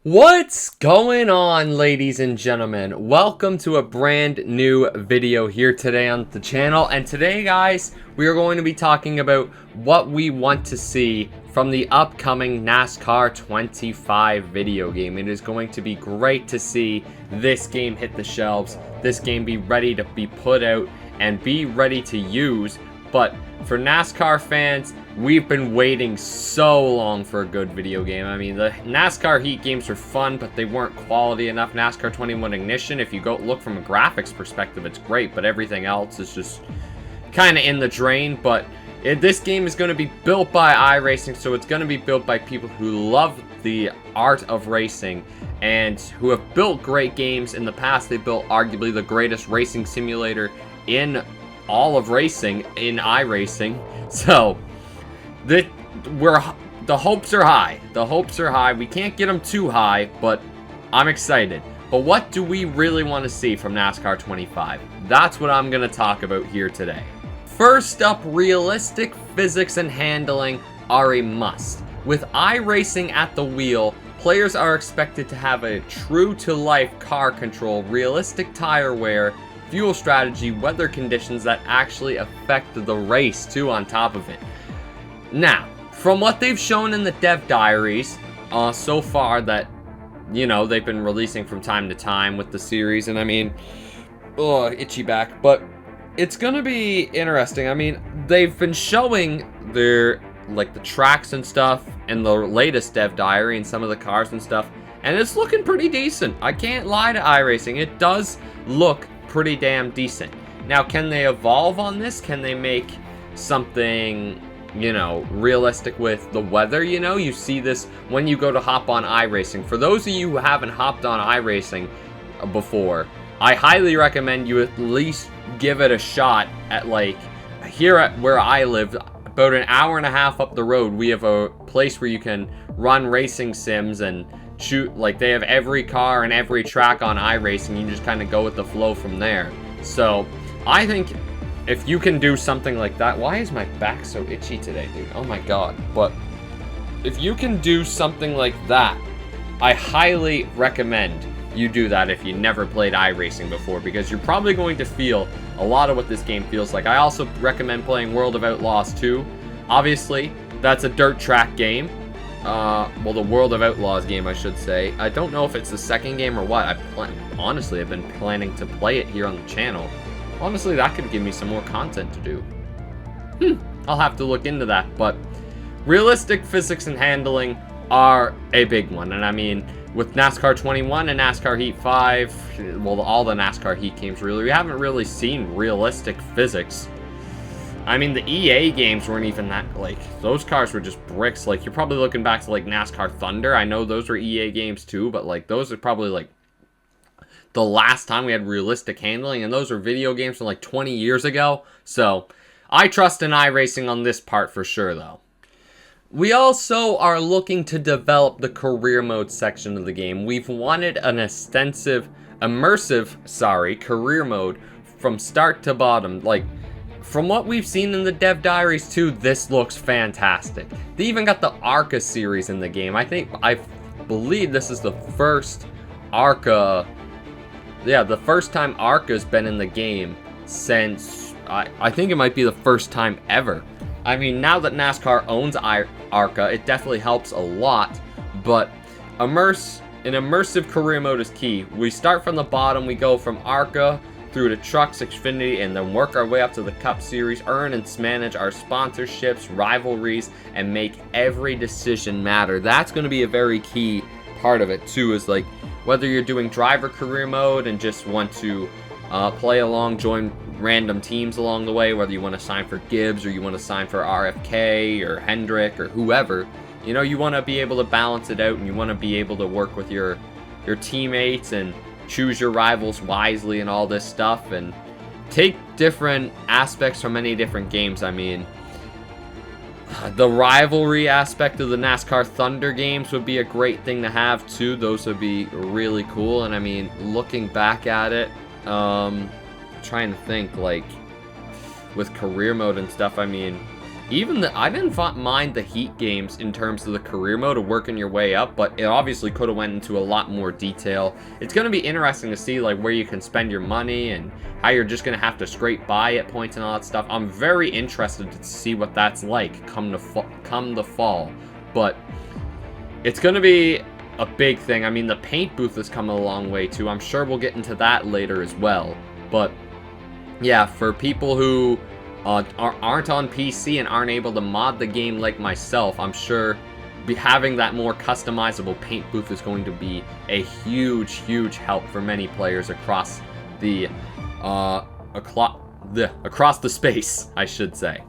What's going on, ladies and gentlemen? Welcome to a brand new video here today on the channel. And today, guys, we are going to be talking about what we want to see from the upcoming NASCAR 25 video game. It is going to be great to see this game hit the shelves, this game be ready to be put out and be ready to use. But for NASCAR fans, we've been waiting so long for a good video game. I mean, the NASCAR Heat games were fun, but they weren't quality enough. NASCAR 21 Ignition, if you go look from a graphics perspective, it's great, but everything else is just kind of in the drain. But this game is going to be built by iRacing, so it's going to be built by people who love the art of racing and who have built great games in the past. They built arguably the greatest racing simulator in all of racing in iRacing. So the hopes are high. The hopes are high. We can't get them too high, but I'm excited. But what do we really want to see from NASCAR 25? That's what I'm going to talk about here today. First up, realistic physics and handling are a must. With iRacing at the wheel, players are expected to have a true-to-life car control, realistic tire wear, fuel strategy, weather conditions that actually affect the race too on top of it. Now, from what they've shown in the dev diaries so far that, you know, they've been releasing from time to time with the series, and I mean, oh, itchy back, but it's gonna be interesting. I mean, they've been showing their, like, the tracks and stuff and the latest dev diary and some of the cars and stuff, and it's looking pretty decent. I can't lie to iRacing. It does look pretty damn decent. Now, can they evolve on this? Can they make something, you know, realistic with the weather? You know, you see this when you go to hop on iRacing. For those of you who haven't hopped on iRacing before, I highly recommend you at least give it a shot. At, like, here at where I live, about an hour and a half up the road, we have a place where you can run racing sims and shoot. Like, they have every car and every track on iRacing. You just kind of go with the flow from there. So I think if you can do something like that, why is my back so itchy today, dude? Oh my god. But if you can do something like that, I highly recommend you do that if you never played iRacing before, because you're probably going to feel a lot of what this game feels like. I also recommend playing World of Outlaws 2. Obviously, that's a dirt track game. Well, the World of Outlaws game, I should say. I don't know if it's the second game or what. Honestly, I've been planning to play it here on the channel. Honestly, that could give me some more content to do. I'll have to look into that. But realistic physics and handling are a big one. And I mean, with NASCAR 21 and NASCAR Heat 5, well, all the NASCAR Heat games, really, we haven't really seen realistic physics. I mean, the EA games weren't even that, like, those cars were just bricks. Like, you're probably looking back to, like, NASCAR Thunder. I know those were EA games too, but, like, those are probably, like, the last time we had realistic handling, and those were video games from, like, 20 years ago. So, I trust in iRacing on this part for sure, though. We also are looking to develop the career mode section of the game. We've wanted an immersive career mode from start to bottom. Like, from what we've seen in the dev diaries too, this looks fantastic. They even got the ARCA series in the game. I believe this is the first ARCA. Yeah, the first time ARCA's been in the game since, I think it might be the first time ever. I mean, now that NASCAR owns ARCA, it definitely helps a lot, but an immersive career mode is key. We start from the bottom, we go from ARCA through to Trucks, Xfinity, and then work our way up to the Cup Series, earn and manage our sponsorships, rivalries, and make every decision matter. That's going to be a very key part of it too, is like whether you're doing driver career mode and just want to play along, join random teams along the way, whether you want to sign for Gibbs or you want to sign for RFK or Hendrick or whoever. You know, you want to be able to balance it out, and you want to be able to work with your teammates and choose your rivals wisely and all this stuff, and take different aspects from many different games. I mean, the rivalry aspect of the NASCAR Thunder games would be a great thing to have too. Those would be really cool. And I mean, looking back at it, trying to think, like, with career mode and stuff, I mean, I didn't mind the Heat games in terms of the career mode of working your way up, but it obviously could have went into a lot more detail. It's going to be interesting to see like where you can spend your money and how you're just going to have to scrape by at points and all that stuff. I'm very interested to see what that's like come the fall, but it's going to be a big thing. I mean, the paint booth has come a long way too. I'm sure we'll get into that later as well, but yeah, for people who aren't on PC and aren't able to mod the game like myself, I'm sure having that more customizable paint booth is going to be a huge help for many players across the across the space, I should say.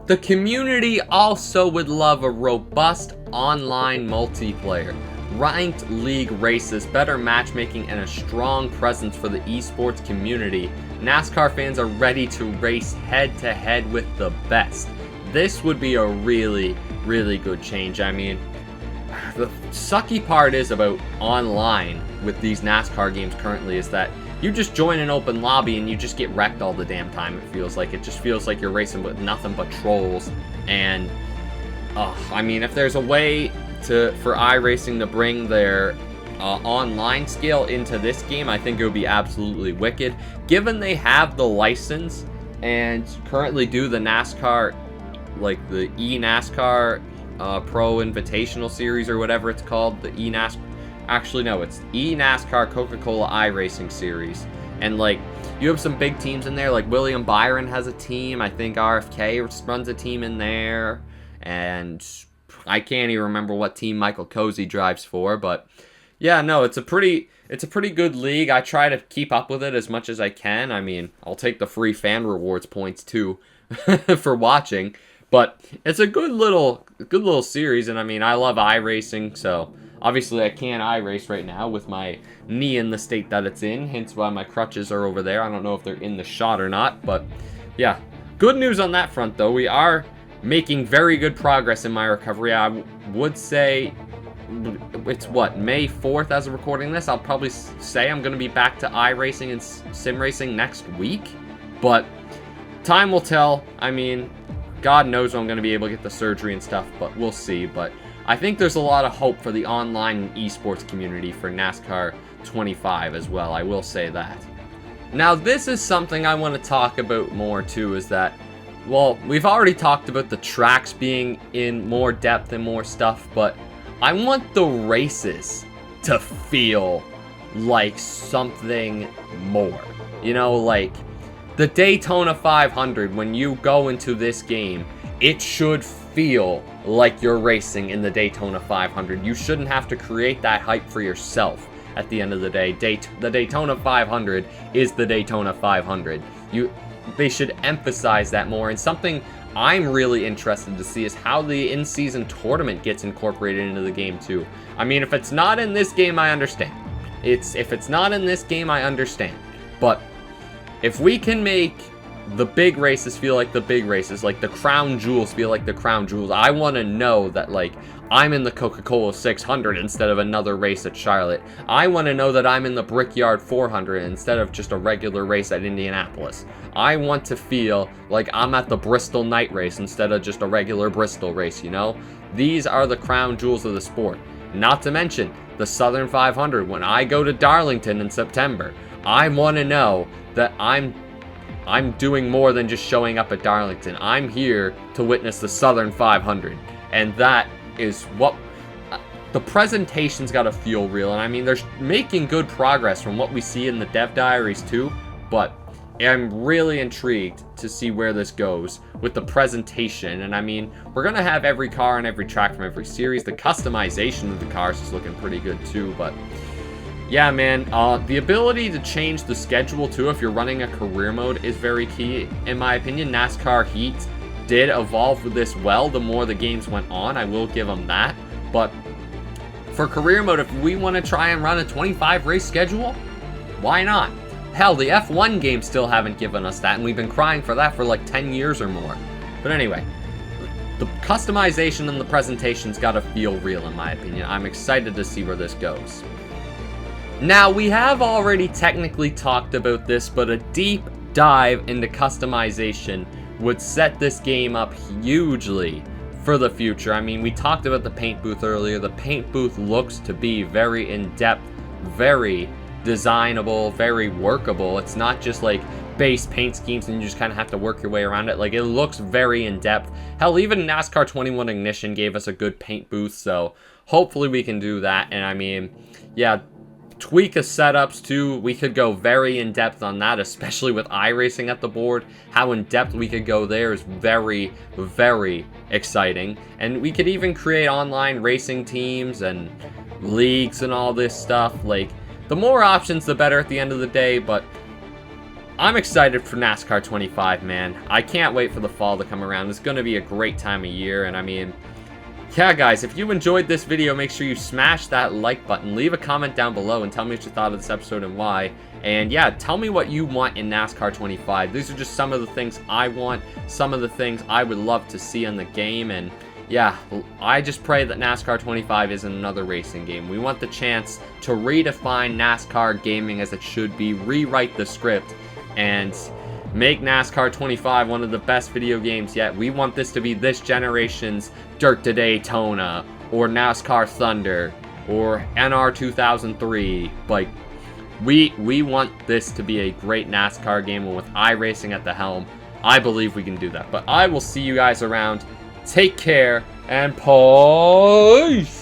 The community also would love a robust online multiplayer, ranked league races, better matchmaking, and a strong presence for the esports community. NASCAR fans are ready to race head-to-head with the best. This would be a really good change. I mean, the sucky part is about online with these NASCAR games currently is that you just join an open lobby and you just get wrecked all the damn time, it feels like. It just feels like you're racing with nothing but trolls. And, I mean, if there's a way for iRacing to bring their online scale into this game, I think it would be absolutely wicked. Given they have the license and currently do the NASCAR, like the eNASCAR Pro Invitational Series or whatever it's called, the eNASCAR, actually no, it's eNASCAR Coca-Cola iRacing Series, and like you have some big teams in there, like William Byron has a team, I think RFK runs a team in there, and I can't even remember what team Michael Cozy drives for, but yeah, no, it's a pretty good league. I try to keep up with it as much as I can. I mean, I'll take the free fan rewards points too for watching, but it's a good little series, and I mean, I love iRacing, so obviously I can't iRace right now with my knee in the state that it's in, hence why my crutches are over there. I don't know if they're in the shot or not, but yeah, good news on that front though. We are making very good progress in my recovery. I would say it's what, May 4th as of recording this. I'll probably say I'm going to be back to iRacing and sim racing next week, but time will tell. I mean, God knows when I'm going to be able to get the surgery and stuff, but we'll see. But I think there's a lot of hope for the online esports community for NASCAR 25 as well. I will say that. Now, this is something I want to talk about more too, is that, well, we've already talked about the tracks being in more depth and more stuff, but I want the races to feel like something more. You know, like the Daytona 500, when you go into this game, it should feel like you're racing in the Daytona 500. You shouldn't have to create that hype for yourself at the end of the day. The Daytona 500 is the Daytona 500. They should emphasize that more, and something I'm really interested to see is how the in-season tournament gets incorporated into the game too. I mean, if it's not in this game, I understand. If it's not in this game, I understand. But if we can make the big races feel like the big races, like the crown jewels feel like the crown jewels, I want to know that, like, I'm in the Coca-Cola 600 instead of another race at Charlotte. I want to know that I'm in the Brickyard 400 instead of just a regular race at Indianapolis. I want to feel like I'm at the Bristol night race instead of just a regular Bristol race, you know? These are the crown jewels of the sport. Not to mention the Southern 500. When I go to Darlington in September, I want to know that I'm doing more than just showing up at Darlington. I'm here to witness the Southern 500, and that is what the presentation's got to feel real. And I mean, they're making good progress from what we see in the dev diaries too, but I'm really intrigued to see where this goes with the presentation. And I mean, we're gonna have every car and every track from every series. The customization of the cars is looking pretty good too, but yeah, man, the ability to change the schedule too if you're running a career mode is very key, in my opinion. NASCAR Heat did evolve with this well the more the games went on, I will give them that. But for career mode, if we want to try and run a 25 race schedule, why not? Hell, the F1 games still haven't given us that, and we've been crying for that for like 10 years or more. But anyway, the customization and the presentation's got to feel real, in my opinion. I'm excited to see where this goes. Now, we have already technically talked about this, but a deep dive into customization would set this game up hugely for the future. I mean, we talked about the paint booth earlier. The paint booth looks to be very in-depth, very designable, very workable. It's not just like base paint schemes and you just kind of have to work your way around it. Like, it looks very in-depth. Hell, even NASCAR 21 Ignition gave us a good paint booth, so hopefully we can do that. And I mean, yeah, tweak of setups too. We could go very in-depth on that, especially with iRacing at the board. How in-depth we could go there is very, very exciting. And we could even create online racing teams and leagues and all this stuff. Like, the more options, the better at the end of the day, but I'm excited for NASCAR 25, man. I can't wait for the fall to come around. It's going to be a great time of year, and I mean, yeah, guys, if you enjoyed this video, make sure you smash that like button. Leave a comment down below and tell me what you thought of this episode and why. And yeah, tell me what you want in NASCAR 25. These are just some of the things I want, some of the things I would love to see in the game. And yeah, I just pray that NASCAR 25 isn't another racing game. We want the chance to redefine NASCAR gaming as it should be, rewrite the script, and make NASCAR 25 one of the best video games yet. We want this to be this generation's Dirt to Daytona, or NASCAR Thunder, or NR 2003. Like, we want this to be a great NASCAR game, and with iRacing at the helm, I believe we can do that. But I will see you guys around. Take care, and peace!